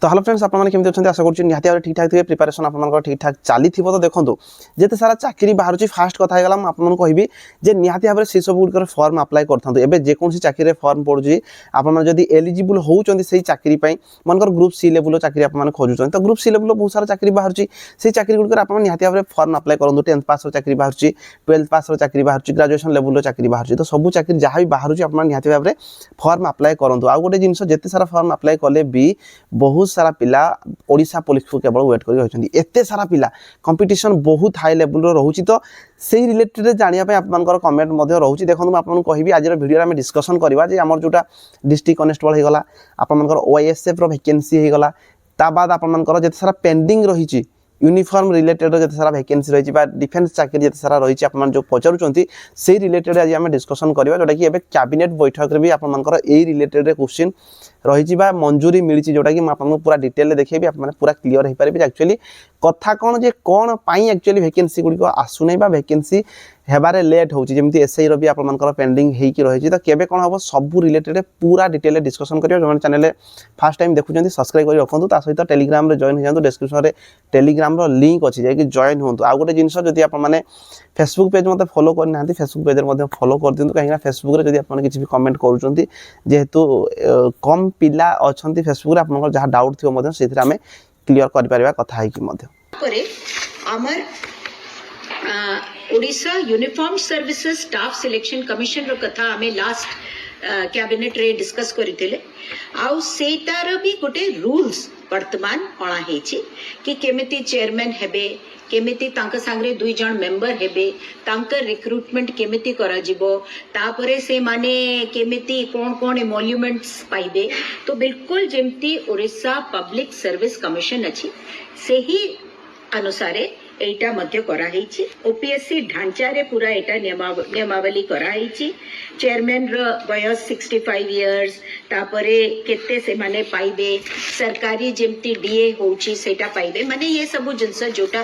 तो hello friends आपने केमती अच्छा आशा करुँच निहाती भाव ठीक ठाक थे प्रिपेरेसन आप ठीक ठाक चली तो देखो जिते सारा चाकरी बाहर फास्ट कथा आपको कहबी जे निहाती भाव से सब गुड़िक फर्म अप्लाई करूँ एवं जेकोसी चाकरी फर्म पड़ू आपड़ी एलिजिबल होती से चाकरी मनकर ग्रुप सी लेवल चाकरी आप खोजुं तो ग्रुप सी लेवल बहुत सारा चाकरी बाहर से चाकरी गुड़िक आप निहाती भाव फर्म अप्लाई करूँ 10th पास चाकरी बाहर 12th पास चाकरी बाहर ग्रेजुएशन लेवल चाकरी बाहर तो सब चाकरी जहाँ भी बाहर आप निहाती भाव फर्म अप्लाई करूँ आउ गोटे जिन जिते सारा फर्म अप्लाई कले भी बहुत सारा पिला ओडिशा पुलिस को केवल वेट कर एते सारा पिला कंपटीशन बहुत हाई लेवल रोचे तो से रिलेटेड जानापी आप कमेंट रोचे देखो आपको कहबी आज वीडियो में डिस्कसन करवा आम जोटा डिस्ट्रिक्ट कनेस्टेबल होगा आपर ओएसएफ वैकेंसी होगा ता बाद आपर जिते सारा पेंडिंग रही यूनिफॉर्म रिलेटेड जिते सारा वैकेंसी रही डिफेन्स चाकरी जिते सारा रही आप जो पचारुंट से रिलेटेड आज आम डिस्कसन करवा जोटा कि कैबिनेट बैठक भी आपर यही रिलेटेड क्वेश्चन रही मंजूरी मिली जोटा कि आपको पूरा डिटेल देखिए आप पूरा क्लीयर हो पारे एक्चुअली कथा कौन जे कौन पाई actually vacancy गुड़िक आसुना vacancy Hebare late होची जेमती एसआई रो भी आपमनकर पेंडिंग हेकी रही तो केबे कोन हबो सब रिलेटेड पूरा डिटेल डिस्कशन करियो जो चैनल फर्स्ट टाइम देखुचंती सब्सक्राइब करि रखंतु ता सहित टेलीग्राम रे जॉइन हो जांतु डिस्क्रिप्शन रे टेलीग्राम रो लिंक अछि जे कि जॉइन होंतु आ गोटे जिंस जदी आप माने फेसबुक पेज मते फॉलो करना हांती फेसबुक पेज रे मते फॉलो कर दिंतु काहेना फेसबुक रे जदी आपन किछि भी कमेंट करूचंती जेहेतु कम पिला अछंती फेसबुक रे आपन जहा डाउट थियो मते सेथिरा हमें क्लियर कर परिबा कथा है कि मते परे अमर Odisha uniform services staff selection commission रो कथा हमें लास्ट कैबिनेट रे डिस्कस करिथिले आउ सेटार भी गोटे रूल्स वर्तमान अणा हेछि कि केमिति चेयरमैन हेबे केमिति तांका सांगरे दुई जण मेंबर हेबे तांका रिक्रूटमेंट केमिति करा जिवो तापरे से माने केमिति कोन कोन एमोल्यूमेंट्स पाइबे तो बिल्कुल जेमती ओडिशा पब्लिक सर्विस कमिशन अछि सेही अनुसारे एटा मध्य करा हेछि ओपीएससी ढांचा रे पूरा एटा नियमावली करा हेछि चेयरमैन रो वयस 65 इयर्स तापरे केते से माने पाइबे सरकारी जेमती डीए होछि सेटा पाइबे माने ये सब जिंस जोटा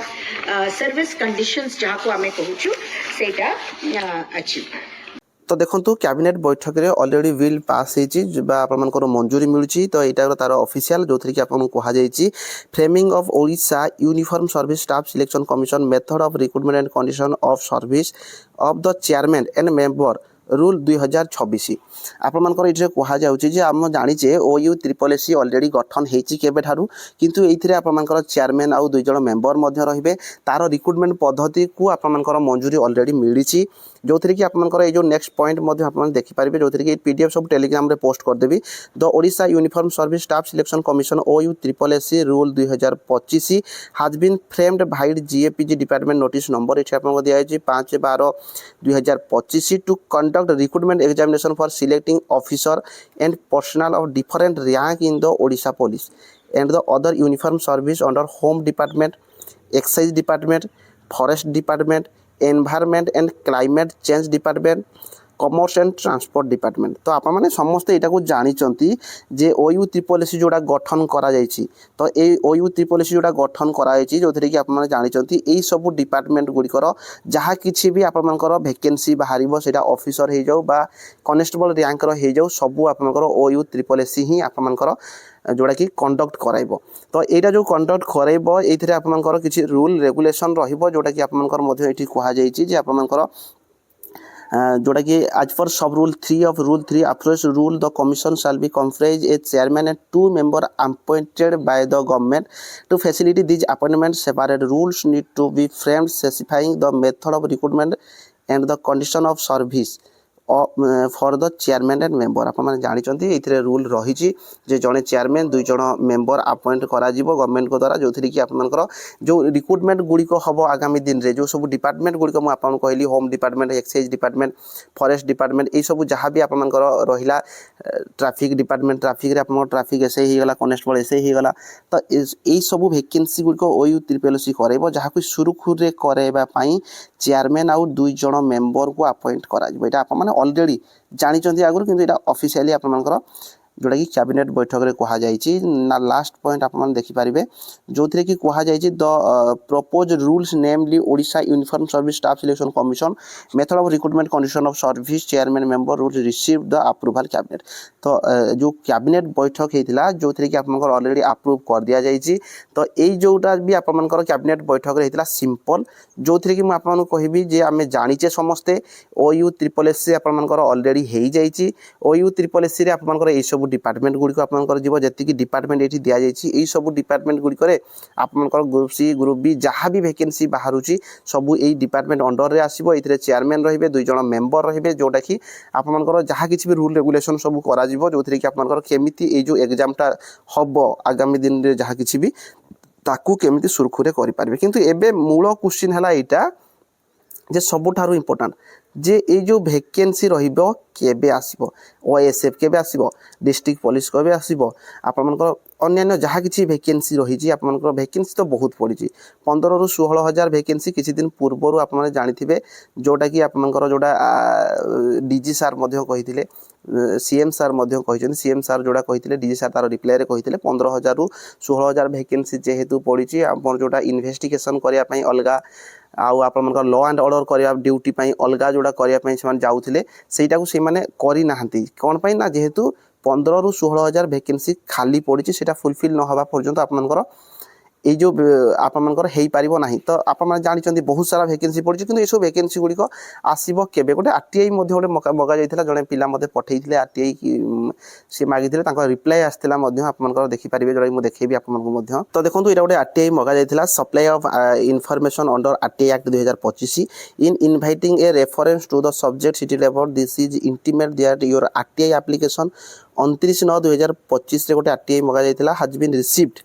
सर्विस कंडीशंस जहा को हमें कहूछु सेटा अछि तो देखो कैबिनेट बैठक रे ऑलरेडी बिल पास होकर मंजूरी मिलूँ तो यहाँ तार ऑफिशियल जो थी कि आपको कहुई framing of Odisha uniform service staff selection commission method of recruitment and condition of service of the chairman and member rule 2026 आपर ये कहुचे आम जाचे ओयू ट्रिपल एसी अलरेडी गठन होठार किंतु ये आपर चेयरमैन आउ दुई जन मेंबर रे तार रिक्रुटमेंट पद्धति को आपर मंजूरी अलरेडी मिली जो थी कि आपर ये जो नेक्स्ट पॉइंट आप देखिपारे जो थी कि पीडीएफ सब टेलीग्राम रे पोस्ट करदेवी the Odisha uniform service staff selection commission OU triple SC rule 2025 has been framed by GAPG department notice number ये आपको दिखाई 5/12/2025 to conduct recruitment examination for selecting officer and personnel of different rank in the Odisha police and the other uniform service under home department, excise department, forest department, environment and climate change department, commerce and transport department तो आप मैंने समस्ते यहाँ जानते जे ओयू triple AC जोड़ा गठन करा तो ये ओयू ट्रिपल एसी जोड़ा गठन कराई जो थी कि आप जानते यही सब डिपार्टमेंट गुड़िकर जहाँ किसी भी आपर वैकेंसी बाहर से ऑफिसर हो जाऊ बा कनेस्टेबल रैंकर हो जाऊ सब आपर ओयू ट्रिपल एसी ही आपर जोड़ा कि कंडक्ट कराइब तो यहाँ जो कंडक्ट कराइब ये आपर किसी रूल रेगुलेशन रोटा कि आपर कहुई आपर जोड़ा कि आज पर सब rule 3 of rule 3 afresh rule the commission shall be comprise a chairman and 2 member appointed by the government to facility these appointment separate rules need to be framed specifying the method of recruitment and the condition of service for the chairman and member आप जानते ये rule रही जड़े chairman दुई जन member appoint करा government को द्वारा जो थी कि आपर जो रिक्रुटमेंट गुड़िक हम आगामी दिन में जो सब डिपार्टमेंट गुड़िक मुझे कहली home department excise department forest department ये सब जहाँ भी आपर रहा traffic department traffic traffic SI होगा कनेस्टेबल एसआई होगा तो यही सब वैकेंसी गुड़िक ओयू ट्रिपल एसी कराइब जहाँ सुरुखुरे कराइबापी चेयरमैन आउ दुई जन मेंबर को अपॉइंट करा आप ऑलरेडी जानते आगुरी किंतु यहाँ ऑफिशियली आपर जोटा कि कैबिनेट बैठक में कहा ना लास्ट पॉइंट आप देखिपारे जो थी कि कहुई the propose rules namely Odisha uniform service staff selection commission method of recruitment condition of service chairman member rules receive the approval cabinet. तो जो कैबिनेट बैठक होता जो थी कि आप ऑलरेडी अप्रूव कर दि जाइए। तो यही जोटा भी आपर कैबिनेट बैठक होता सिंपल जो थी कि मुझे कहबी जे आम जाचे समस्ते OU ट्रिपल एस आपर ऑलरेडी हो जाइए। OU ट्रिपल एस आपर यही सब डिपार्टमेंट गुड़िक आपर जी डिपार्टमेंट ये दि जाइए सब डिपार्टमेंट गुड़िक आपर ग्रुप सी ग्रुप बी जहाँ भी वैकेंसी बाहर सबू यही डिपार्टमेंट अंडर में आसो। ये चेयरमैन रे 2 जन मेंबर रे जोटा कि आपर जहाँ किसी भी रूल रेगुलेशन सब करा जो थी कि आपर केमिति ये जो एग्जामटा हम आगामी दिन में जहाँ किसी भी ताकू केमिति सुरखुरे करें। किंतु एबे मूल क्वेश्चन है यहाँ जे सबुठारु इम्पोर्टाट जे ये जो वैकेंसी रहिबो केबे आसीबो OSF केबे आसीबो डिस्ट्रिक्ट पुलिस केबे आसीबो आपनकर अन्य जहाँ किसी वैकेंसी रही आपनकर वैकेंसी तो बहुत पड़ी 15 ରୁ 16,000 वैकेंसी किसी दिन पूर्वर आप जानिथिबे जोटा कि आपनकर जोटा DG सार मध्य कहिथिले CM सार मध्य कहिछन CM सार जोड़ा कहिथिले DG सार तार रिप्लाई रे कहिथिले 15,000 ରୁ 16,000 वैकेंसी जेहेतु पड़ी आपन जोटा इन्वेस्टिगेशन करिया पई अलगा आउ आप लॉ एंड ऑर्डर करने ड्यूटी अलग जोड़ा करने जाऊे सहीटा से करी नाहंती कौन पाई ना जेहेतु 15 ରୁ 16,000 वैकेंसी खाली पड़ी से फुलफिल न होगा पर्यंत आप ये जो आपर हो पार ना। तो आप जानते बहुत सारा वैकेंसी पड़ी कि सब वैकेंसी गुड़िक आसो केबे गोटे RTI गोटे मगा जाता जड़े पिला मत पठे RTI सी मागी रिप्लाई आसाला आप देखिपारे जोड़ा मुझे देखेबी आपको। तो देखो ये गोटे RTI मगा जाता supply of information under RTI act 2025 in inviting a reference to the subject city level this is intimate that your RTI application 29/9/2025 गोटे RTI मगा जाता has been received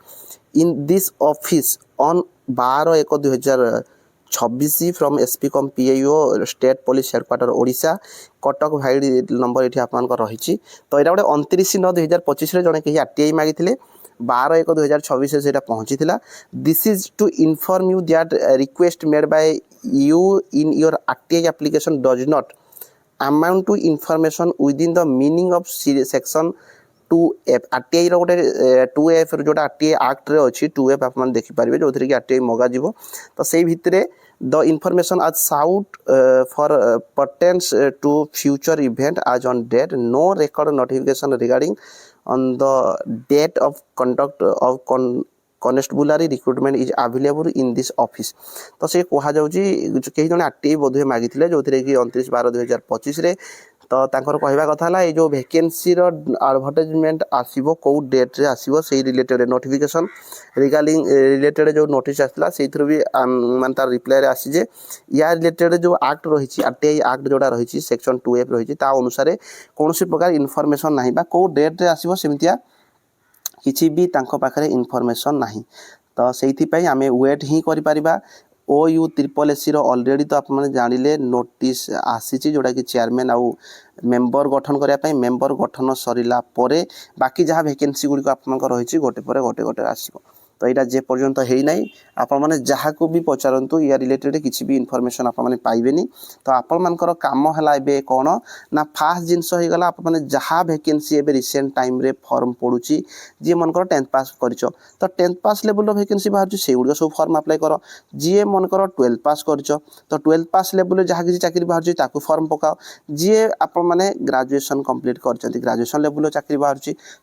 in this office on 12/1/2026 from SP com PAO state police headquarter Odisha Cuttack vide number ये आप रही। तो यहाँ गोटे 29/9/2025 जड़े कहीं RTI मागी 12/1/2026 से पहुँची। This is to inform you that request made by you in your RTI application does not amount to information within the meaning of section 2F RTI रोटे 2F जोटा RTI एक्ट रे अच्छी 2F आप देखिपारे जो थी कि RTI मगा जीवो। तो से भितर the information as sought for pertains to future event as on date no record notification regarding on the date of conduct of constabulary recruitment is available in this office. तो से कहुई कई जन RTI बोधे मागी जो थी कि 29/12/2025 तो तांकर कहवा कथा है ये जो वैकेंसी एडवर्टाइजमेंट आसीबो कौ डेट रे आसीबो से रिलेटेड नोटिफिकेशन रिगार्डिंग रिलेटेड जो नोटिस आसला से भी मान तार रिप्लाई रे आसी जे या रिलेटेड जो एक्ट रही RTI एक्ट जोड़ा रही सेक्शन 2F रही अनुसार कौन प्रकार इनफॉरमेशन नहीं बा कौ डेट रे आसीबो सेमितिया किसी भी तांको पाखरे इनफॉरमेशन नहीं। तो से आम वेट ही करि परिबा OU ट्रिपल एस ऑलरेडी तो आप जानिले नोटिस आसी जोटा कि चेयरमैन आउ मेंबर गठन करने मेंबर गठन सरला परे बाकी जहाँ वैकेंसी गुड़िक आप रही गोटे पर गोटे गोटे आसो। तो यहाँ जे पर्यंत है ना आपण जहाँ को भी पचारतु या रिलेटेड किसी भी इनफॉरमेशन आपने पाइबेनी। तो आपर काम है कौन ना फास्ट जिनस होगा आप जहाँ वैकेंसी एवं रिसेंट टाइम रे फॉर्म पड़ुची जी मनकर 10th पास कर तो 10th पास लेवल वैकेंसी बाहर से गुड़ सब फॉर्म अप्लाई कर जी मनकर 12th पास कर तो 12th पास लेवल जहाँ किसी चाकरी बाहर फॉर्म पकाओ जी आप मैंने ग्रेजुएशन कंप्लीट कर ग्रेजुएशन लेवल चाकरी बाहर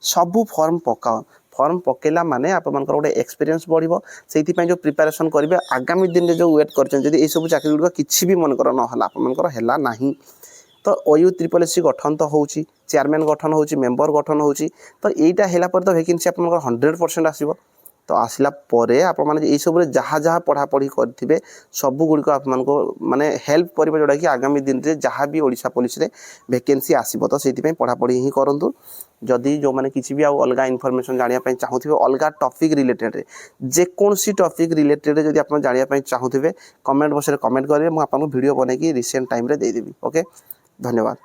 सबू फॉर्म पकाओ फॉर्म पकेला माने आप गोटे एक्सपीरियंस बढ़ो से जो प्रिपेरेसन करेंगे आगामी दिन में जो वेट कर सब चाकरी गुड़ किसी भी मनकर ना आपंकर ना। तो OU ट्रिपल एस गठन तो हो चेयरमैन गठन हो मेंबर गठन हो तो यहाँ है तो वैकेंसी आप 100% आसो। तो आसला आप सब जहाँ जहाँ पढ़ापढ़ी करेंगे सबू गुड़िक आप माने हेल्प कर जोटा कि आगामी दिन में जहाँ भी ओडिशा पुलिस रे वैकेंसी आसो। तो से पढ़ापढ़ी ही करूँ जदि जो मैंने किसी भी अलग इनफॉरमेशन जानापी चाहूे अलग टॉपिक रिलेटेड जेकोसी टॉपिक रिलेटेड जब आप जानापी चाहूे कमेंट बॉक्स में कमेंट करेंगे मुझे आपको वीडियो बनैकी रिसेंट टाइम रे देदेवी। ओके धन्यवाद।